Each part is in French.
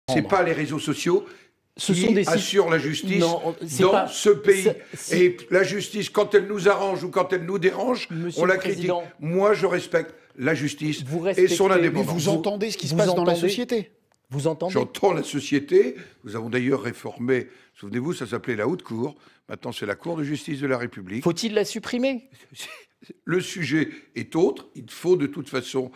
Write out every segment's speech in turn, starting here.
C'est pas les réseaux sociaux qui assurent la justice dans ce pays. Et la justice, quand elle nous arrange ou quand elle nous dérange, on la critique. Moi, je respecte la justice et son indépendance. Mais vous entendez ce qui se passe dans la société? Vous entendez? J'entends la société. Nous avons d'ailleurs réformé, souvenez-vous, ça s'appelait la Haute Cour. Maintenant, c'est la Cour de justice de la République. Faut-il la supprimer? Le sujet est autre. Il faut de toute façon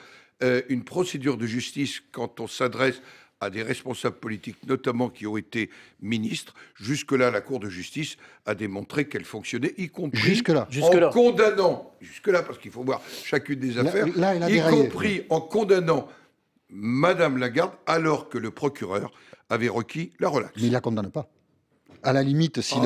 une procédure de justice quand on s'adresse à des responsables politiques, notamment qui ont été ministres. Jusque-là, la Cour de justice a démontré qu'elle fonctionnait, y compris en condamnant, jusque-là, parce qu'il faut voir chacune des affaires, y compris en condamnant Madame Lagarde, alors que le procureur avait requis la relaxe. Mais il ne la condamne pas. À la limite, si,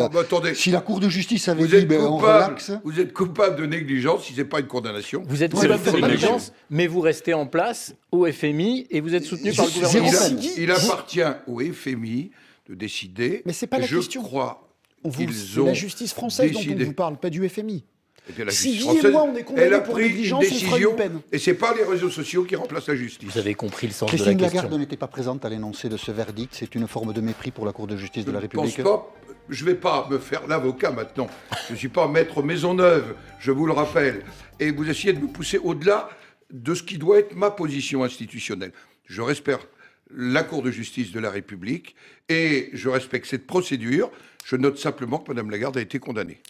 si la Cour de justice avait dit on relaxe... Vous êtes coupable de négligence si ce n'est pas une condamnation. Vous êtes coupable de négligence, mais vous restez en place au FMI et vous êtes soutenu par le gouvernement. Il appartient au FMI de décider. Mais ce n'est pas la question. Je crois qu'ils ont la justice française décidé. dont on vous parle, pas du FMI. Si Guy et moi, on est condamnés pour négligence, on fera une peine. Et ce n'est pas les réseaux sociaux qui remplacent la justice. Vous avez compris le sens de la question. question. Christine Lagarde n'était pas présente à l'énoncé de ce verdict. C'est une forme de mépris pour la Cour de justice de la République. Je ne vais pas me faire l'avocat maintenant. Je ne suis pas maître Maisonneuve, je vous le rappelle. Et vous essayez de me pousser au-delà de ce qui doit être ma position institutionnelle. Je respecte la Cour de justice de la République et je respecte cette procédure. Je note simplement que Mme Lagarde a été condamnée.